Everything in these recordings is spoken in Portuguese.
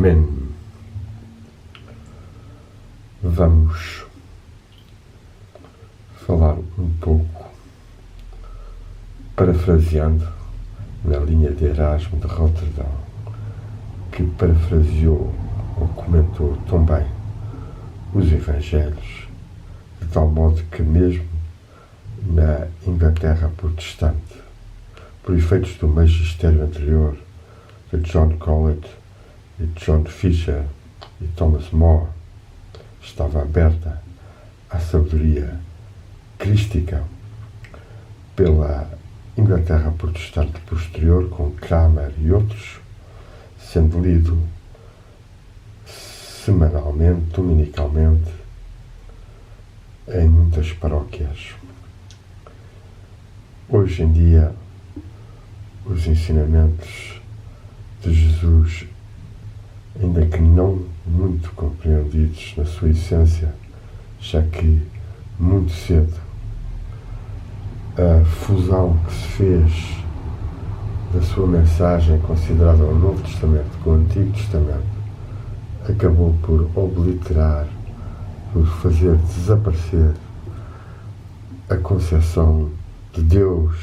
Amém. Vamos falar um pouco, parafraseando na linha de Erasmo de Roterdão, que parafraseou ou comentou tão bem os Evangelhos, de tal modo que mesmo na Inglaterra protestante, por efeitos do magistério anterior de John Colet, de John Fisher e Thomas More, estava aberta à sabedoria crística. Pela Inglaterra protestante posterior, com Cranmer e outros, sendo lido semanalmente, dominicalmente, em muitas paróquias. Hoje em dia, os ensinamentos de Jesus, ainda que não muito compreendidos na sua essência, já que muito cedo a fusão que se fez da sua mensagem considerada o Novo Testamento com o Antigo Testamento acabou por obliterar, por fazer desaparecer a concepção de Deus,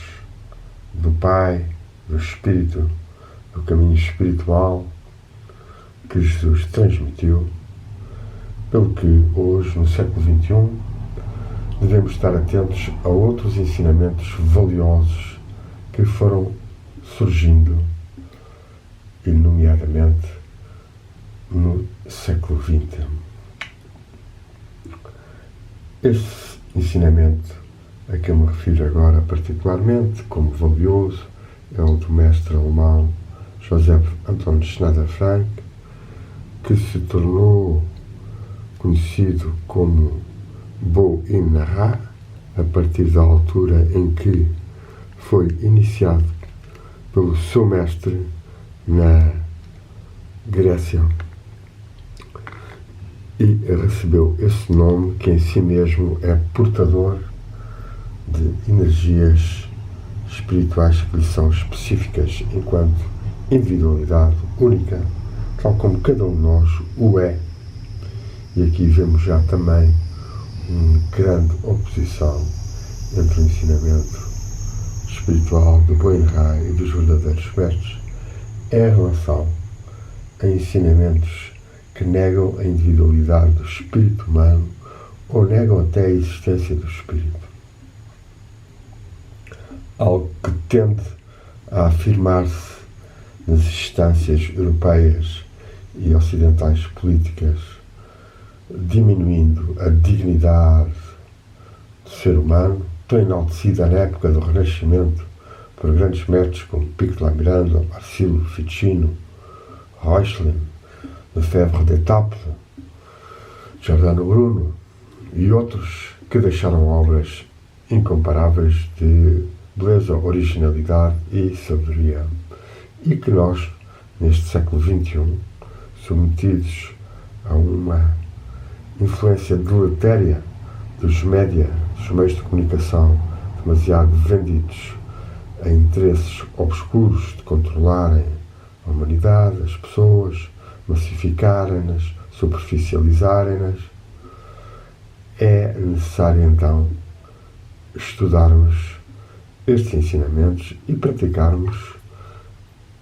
do Pai, do Espírito, do caminho espiritual que Jesus transmitiu, pelo que hoje, no século XXI, devemos estar atentos a outros ensinamentos valiosos que foram surgindo, e nomeadamente no século XX. Esse ensinamento a que eu me refiro agora particularmente como valioso é o do mestre alemão Joseph Anton Schneider-Frank, que se tornou conhecido como Bo-in-Ra a partir da altura em que foi iniciado pelo seu mestre na Grécia e recebeu esse nome, que em si mesmo é portador de energias espirituais que lhe são específicas enquanto individualidade única, tal como cada um de nós o é. E aqui vemos já também uma grande oposição entre o ensinamento espiritual de Bo-in-Ra e dos verdadeiros mestres em relação a ensinamentos que negam a individualidade do espírito humano ou negam até a existência do espírito. Algo que tende a afirmar-se nas instâncias europeias e ocidentais políticas, diminuindo a dignidade do ser humano, tão enaltecida na época do Renascimento por grandes mestres como Pico de la Miranda, Marcilio Ficino, Reuchlin, Lefebvre d'Etaples, Giordano Bruno e outros que deixaram obras incomparáveis de beleza, originalidade e sabedoria, e que nós, neste século XXI, submetidos a uma influência deletéria dos média, dos meios de comunicação, demasiado vendidos a interesses obscuros de controlarem a humanidade, as pessoas, massificarem-nas, superficializarem-nas, é necessário então estudarmos estes ensinamentos e praticarmos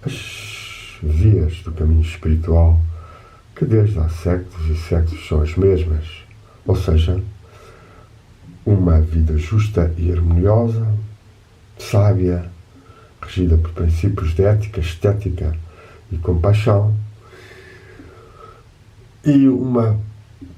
as vias do caminho espiritual, que desde há séculos e séculos são as mesmas, ou seja, uma vida justa e harmoniosa, sábia, regida por princípios de ética, estética e compaixão, e uma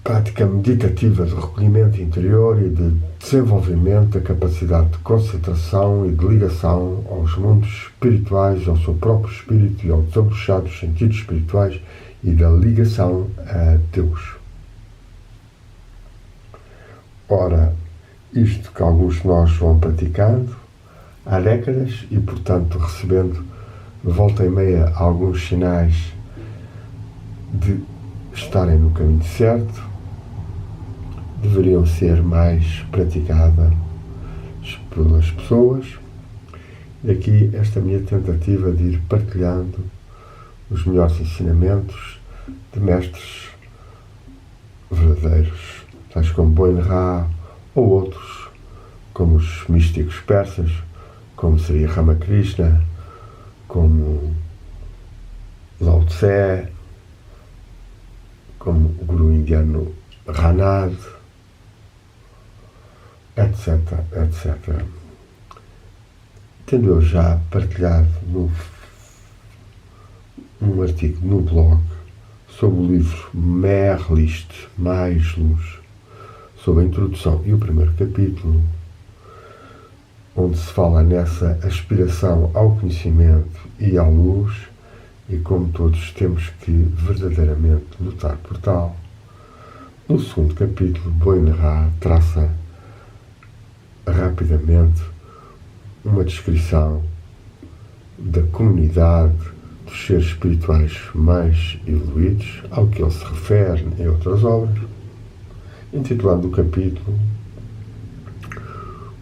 prática meditativa de recolhimento interior e de desenvolvimento da capacidade de concentração e de ligação aos mundos espirituais, ao seu próprio espírito e ao desabrochar dos sentidos espirituais e da ligação a Deus. Ora, isto que alguns de nós vão praticando há décadas e, portanto, recebendo volta e meia alguns sinais de estarem no caminho certo, deveriam ser mais praticadas pelas pessoas. Aqui esta minha tentativa de ir partilhando os melhores ensinamentos de mestres verdadeiros, tais como Boin-Ra ou outros, como os místicos persas, como seria Ramakrishna, como Lao Tse, como o guru indiano Ranad, etc, etc. Tendo eu já partilhado um artigo no blog sobre o livro Merlist, Mais Luz, sobre a introdução e o primeiro capítulo, onde se fala nessa aspiração ao conhecimento e à luz e como todos temos que verdadeiramente lutar por tal. No segundo capítulo, Boin-Ra traça rapidamente uma descrição da comunidade dos seres espirituais mais evoluídos, ao que ele se refere em outras obras, intitulando o capítulo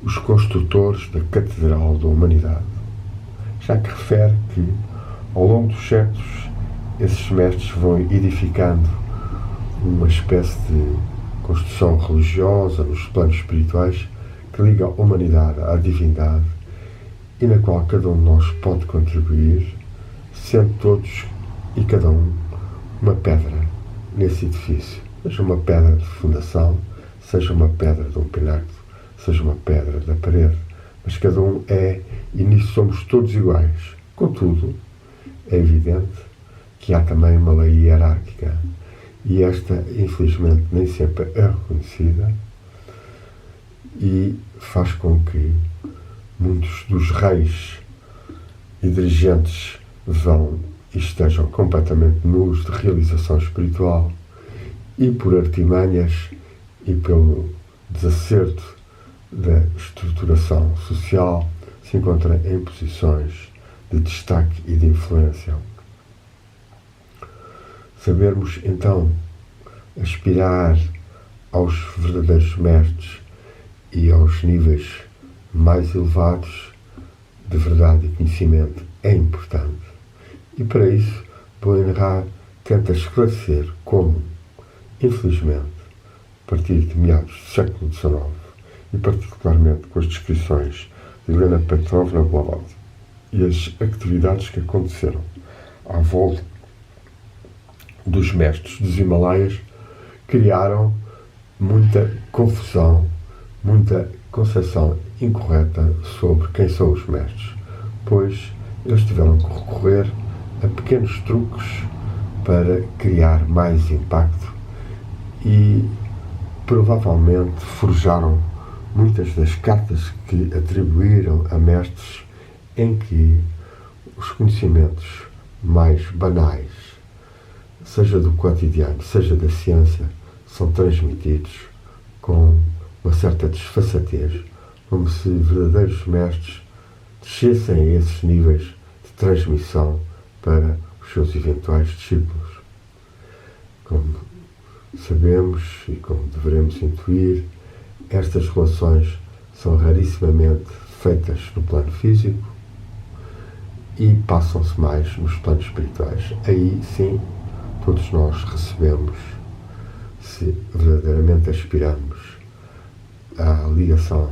Os Construtores da Catedral da Humanidade, já que refere que, ao longo dos séculos, esses mestres vão edificando uma espécie de construção religiosa nos planos espirituais que liga a humanidade à divindade e na qual cada um de nós pode contribuir, sendo todos e cada um uma pedra nesse edifício, seja uma pedra de fundação, seja uma pedra de um pináculo, seja uma pedra da parede, mas cada um é, e nisso somos todos iguais. Contudo, é evidente que há também uma lei hierárquica, e esta, infelizmente, nem sempre é reconhecida e faz com que muitos dos reis e dirigentes vão e estejam completamente nus de realização espiritual e por artimanhas e pelo desacerto da estruturação social se encontram em posições de destaque e de influência. Sabermos, então, aspirar aos verdadeiros mestres e aos níveis mais elevados de verdade e conhecimento é importante. E para isso, Boin-Ra tenta esclarecer como, infelizmente, a partir de meados do século XIX, e particularmente com as descrições de Helena Petrovna Blavatsky e as atividades que aconteceram à volta dos mestres dos Himalaias, criaram muita confusão, muita concepção incorreta sobre quem são os mestres, pois eles tiveram que recorrer a pequenos truques para criar mais impacto e provavelmente forjaram muitas das cartas que atribuíram a mestres em que os conhecimentos mais banais, seja do cotidiano, seja da ciência, são transmitidos com uma certa desfaçatez, como se verdadeiros mestres descessem a esses níveis de transmissão para os seus eventuais discípulos. Como sabemos e como deveremos intuir, estas relações são rarissimamente feitas no plano físico e passam-se mais nos planos espirituais. Aí sim, todos nós recebemos, se verdadeiramente aspiramos à ligação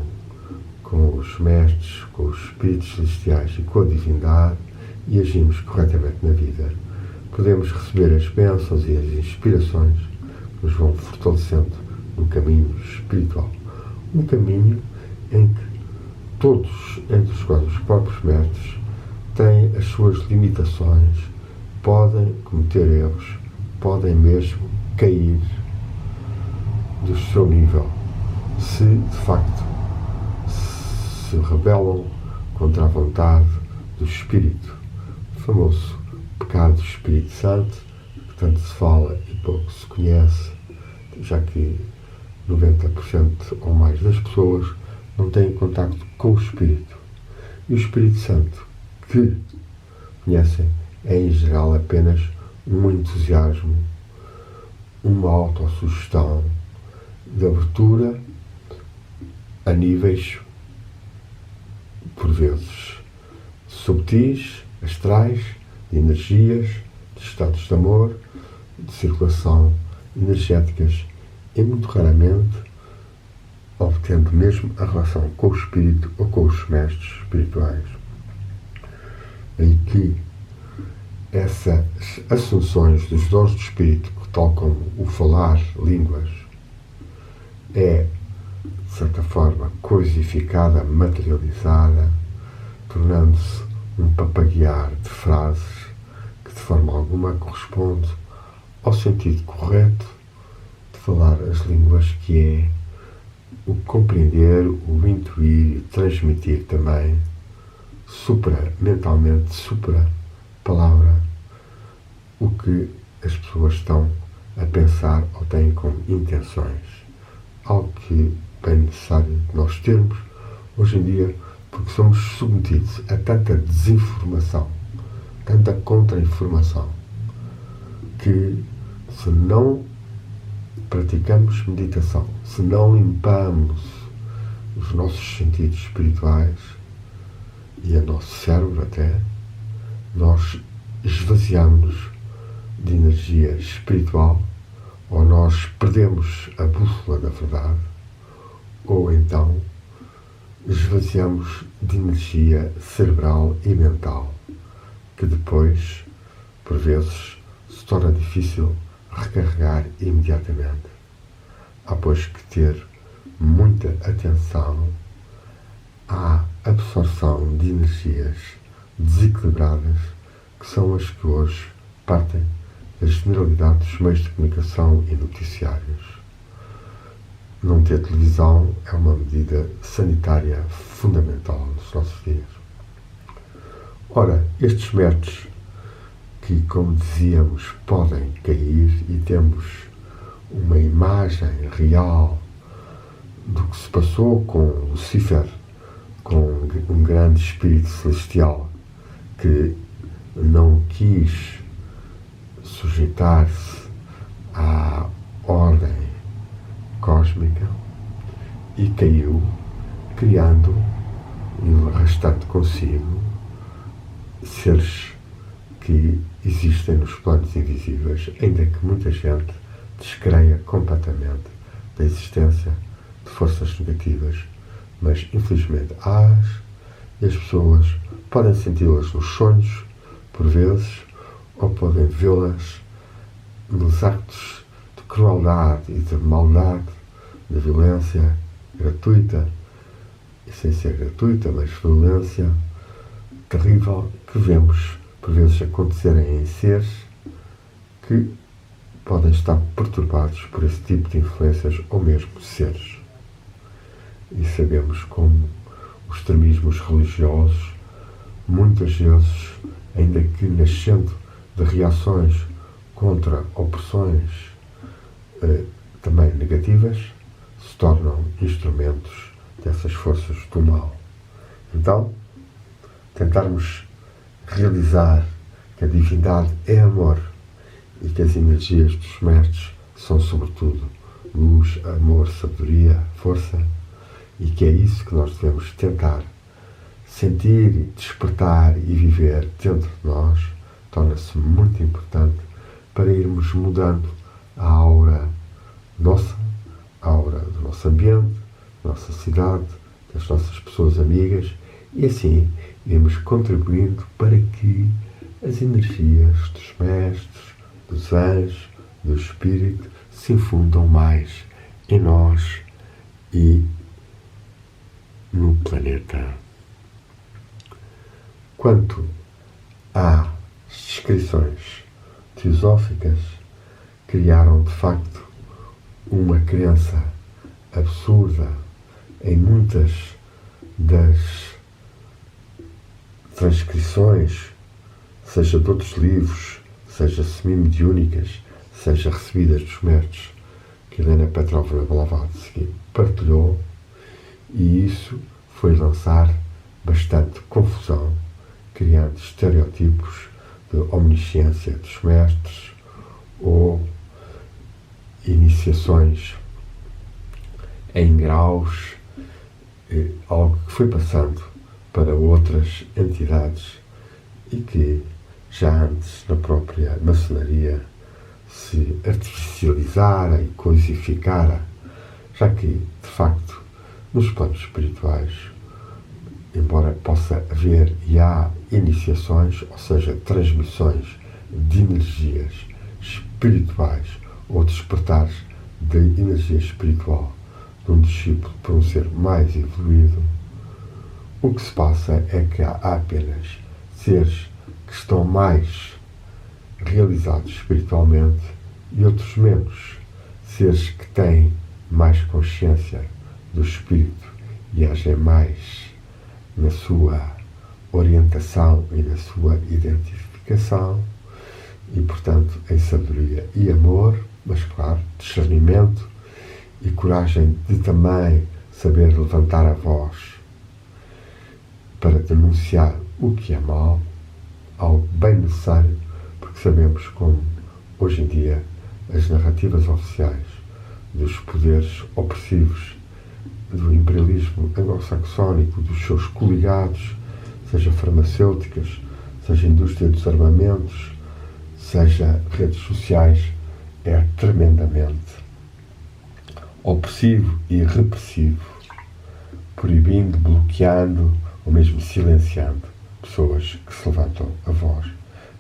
com os mestres, com os espíritos celestiais e com a divindade e agimos corretamente na vida, podemos receber as bênçãos e as inspirações que nos vão fortalecendo no caminho espiritual. Um caminho em que todos, entre os quais os próprios mestres, têm as suas limitações, podem cometer erros, podem mesmo cair do seu nível, se de facto se rebelam contra a vontade do Espírito. O famoso pecado do Espírito Santo, que tanto se fala e pouco se conhece, já que 90% ou mais das pessoas não têm contacto com o Espírito. E o Espírito Santo, que conhecem, é em geral apenas um entusiasmo, uma autossugestão de abertura a níveis, por vezes, subtis, astrais, de energias, de estados de amor, de circulação energéticas e muito raramente obtendo mesmo a relação com o espírito ou com os mestres espirituais. Em que essas assunções dos dons do espírito, tal como o falar línguas, é, de certa forma, coisificada, materializada, tornando-se um papaguear de frases que de forma alguma corresponde ao sentido correto de falar as línguas, que é o compreender, o intuir e transmitir também mentalmente, palavra, o que as pessoas estão a pensar ou têm como intenções. Algo que é bem necessário nós termos hoje em dia, porque somos submetidos a tanta desinformação, tanta contra-informação, que se não praticamos meditação, se não limpamos os nossos sentidos espirituais e o nosso cérebro até, nós esvaziamos de energia espiritual, ou nós perdemos a bússola da verdade, ou então esvaziamos de energia cerebral e mental, que depois, por vezes, se torna difícil recarregar imediatamente. Há, pois, que ter muita atenção à absorção de energias desequilibradas, que são as que hoje partem da generalidade dos meios de comunicação e noticiários. Não ter televisão é uma medida sanitária fundamental nos nossos dias. Ora, estes métodos que, como dizíamos, podem cair, e temos uma imagem real do que se passou com Lucifer, com um grande espírito celestial que não quis sujeitar-se à ordem cósmica e caiu, criando e arrastando consigo seres que existem nos planos invisíveis, ainda que muita gente descreia completamente da existência de forças negativas, mas infelizmente e as pessoas podem senti-las nos sonhos, por vezes, ou podem vê-las nos actos de crueldade e de maldade, de violência gratuita, e sem ser gratuita, mas violência terrível, que vemos por vezes acontecerem em seres que podem estar perturbados por esse tipo de influências, ou mesmo seres. E sabemos como os extremismos religiosos, muitas vezes, ainda que nascendo de reações contra opressões também negativas, se tornam instrumentos dessas forças do mal. Então, tentarmos realizar que a divindade é amor e que as energias dos mestres são, sobretudo, luz, amor, sabedoria, força, e que é isso que nós devemos tentar sentir, despertar e viver dentro de nós, torna-se muito importante para irmos mudando a aura nossa, a aura do nosso ambiente, da nossa cidade, das nossas pessoas amigas, e assim irmos contribuindo para que as energias dos mestres, dos anjos, do Espírito se infundam mais em nós e no planeta. Quanto às descrições teosóficas, criaram de facto uma crença absurda em muitas das transcrições, seja de outros livros, seja semi-mediúnicas, seja recebidas dos mestres, que Helena Petrovna Blavatsky partilhou, e isso foi lançar bastante confusão, criando estereótipos de omnisciência dos mestres ou iniciações em graus, algo que foi passando para outras entidades e que já antes, na própria maçonaria, se artificializara e coisificara, já que, de facto, nos planos espirituais, embora possa haver e há iniciações, ou seja, transmissões de energias espirituais ou despertares de energia espiritual de um discípulo para um ser mais evoluído, o que se passa é que há apenas seres que estão mais realizados espiritualmente e outros menos, seres que têm mais consciência do espírito e agem mais na sua orientação e na sua identificação e, portanto, em sabedoria e amor, mas, claro, discernimento e coragem de também saber levantar a voz para denunciar o que é mau, algo bem necessário, porque sabemos como, hoje em dia, as narrativas oficiais dos poderes opressivos do imperialismo anglo-saxónico, dos seus coligados, seja farmacêuticas, seja indústria dos armamentos, seja redes sociais, é tremendamente opressivo e repressivo, proibindo, bloqueando ou mesmo silenciando pessoas que se levantam a voz.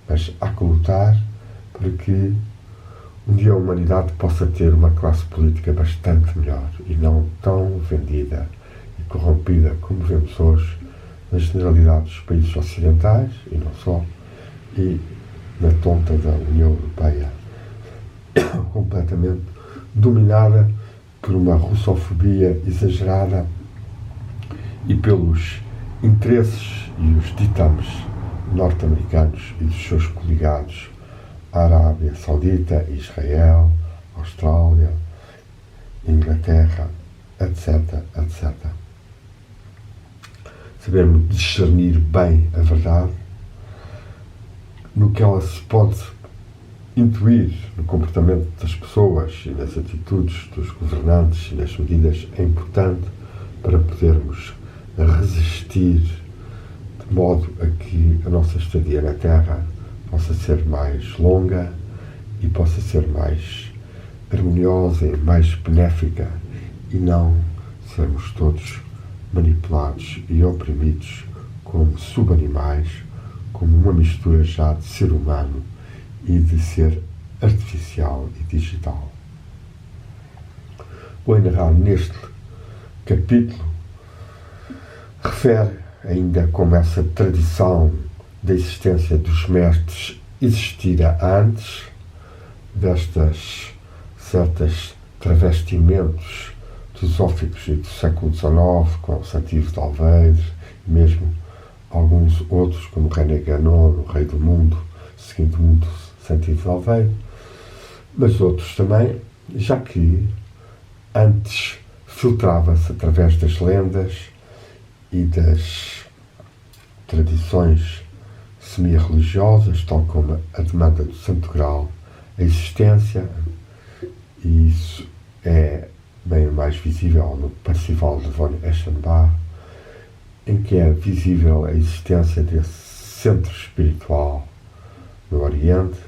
Mas há que lutar para que um dia a humanidade possa ter uma classe política bastante melhor e não tão vendida e corrompida como vemos hoje na generalidade dos países ocidentais, e não só, e na tonta da União Europeia, completamente dominada por uma russofobia exagerada e pelos interesses e os ditames norte-americanos e dos seus coligados, a Arábia Saudita, Israel, Austrália, Inglaterra, etc., etc. Sabermos discernir bem a verdade no que ela se pode intuir no comportamento das pessoas e nas atitudes dos governantes e nas medidas é importante para podermos resistir de modo a que a nossa estadia na Terra possa ser mais longa e possa ser mais harmoniosa e mais benéfica e não sermos todos manipulados e oprimidos como subanimais, como uma mistura já de ser humano e de ser artificial e digital. O Ain Rand, neste capítulo, refere ainda como essa tradição da existência dos mestres existira antes destas certas travestimentos filosóficos do século XIX, com Santiago de Alveire, e mesmo alguns outros, como René Guénon, o Rei do Mundo, seguindo muito Santiago de Alveire, mas outros também, já que antes filtrava-se através das lendas e das tradições semi-religiosas, tal como a demanda do Santo Graal, a existência, e isso é bem mais visível no Parzival de von Eschenbach, em que é visível a existência desse centro espiritual no Oriente,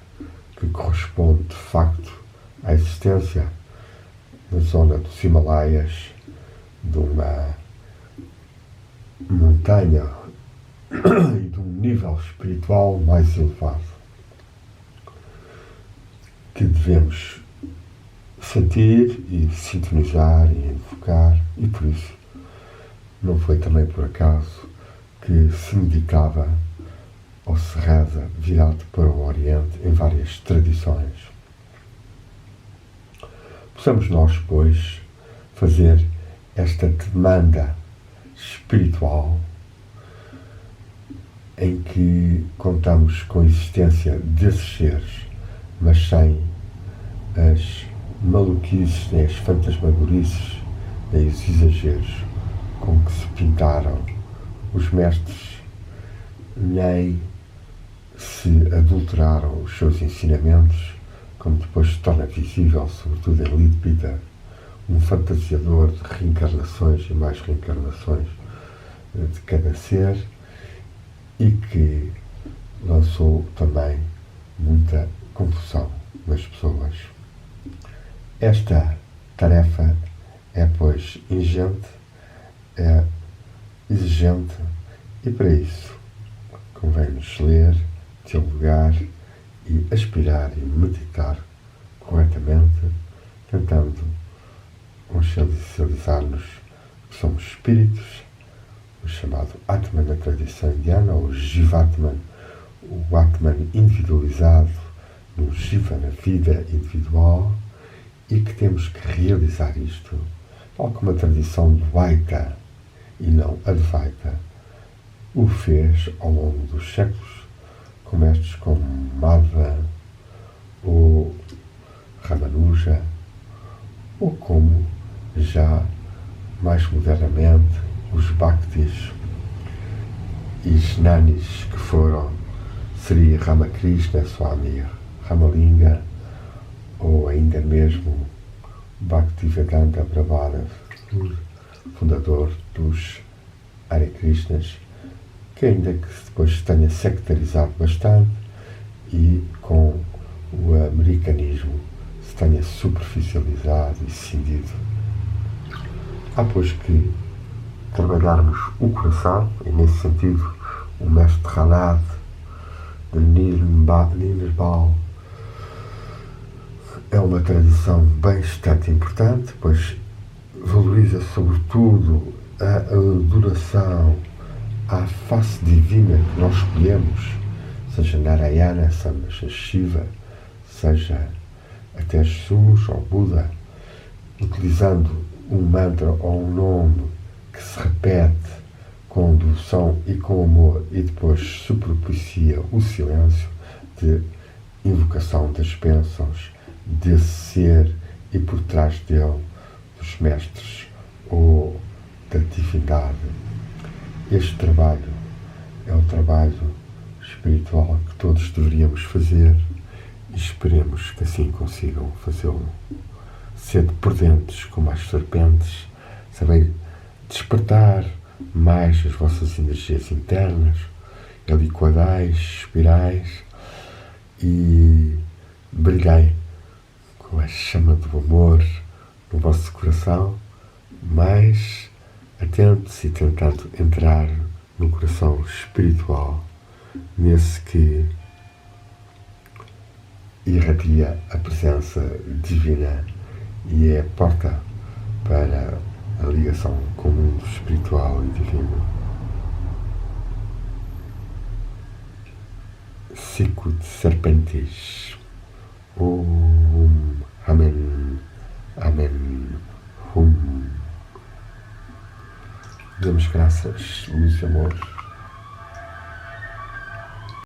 que corresponde de facto à existência na zona dos Himalaias de uma montanha e de um nível espiritual mais elevado que devemos sentir e sintonizar e invocar, e por isso não foi também por acaso que se meditava ou se reza virado para o Oriente em várias tradições. Possamos nós, pois, fazer esta demanda espiritual em que contamos com a existência desses seres, mas sem as maluquices, nem as fantasmagorices, nem os exageros com que se pintaram os mestres, nem se adulteraram os seus ensinamentos, como depois se torna visível, sobretudo em Leadbeater, um fantasiador de reencarnações e mais reencarnações de cada ser, e que lançou também muita confusão das pessoas. Esta tarefa é, pois, ingente, é exigente e, para isso, convém-nos ler, dialogar e aspirar e meditar corretamente, tentando consciencializar-nos que somos espíritos, o chamado Atman na tradição indiana, ou Jivatman, o Atman individualizado no Jiva, na vida individual, e que temos que realizar isto, tal como a tradição Dvaita e não Advaita o fez ao longo dos séculos, com mestres como Madhva, ou Ramanuja, ou como, já mais modernamente, os Bhaktis e Jnanis, que foram Sri Ramakrishna Swami Ramalinga, ou ainda mesmo Bhaktivedanta Prabhupada, fundador dos Hare Krishnas, que ainda que depois tenha sectarizado bastante e com o americanismo se tenha superficializado e cindido. Há, pois, que trabalharmos o coração, e nesse sentido o mestre Ranad de Nirnbal é uma tradição bastante importante, pois valoriza sobretudo a adoração à face divina que nós escolhemos, seja Narayana, seja Shiva, seja até Jesus ou Buda, utilizando um mantra ou um nome que se repete com devoção e com amor e depois se propicia o silêncio de invocação das bênçãos desse ser e por trás dele dos mestres ou da divindade. Este trabalho é o trabalho espiritual que todos deveríamos fazer e esperemos que assim consigam fazê-lo. Sede prudentes como as serpentes, saber despertar mais as vossas energias internas, helicoidais, espirais, e brilhai com a chama do amor no vosso coração, mais atentos e tentando entrar no coração espiritual, nesse que irradia a presença divina e é a porta para a ligação com o mundo espiritual e divino. Sicut serpentis. Amen. Amen. Damos graças, luz e amor.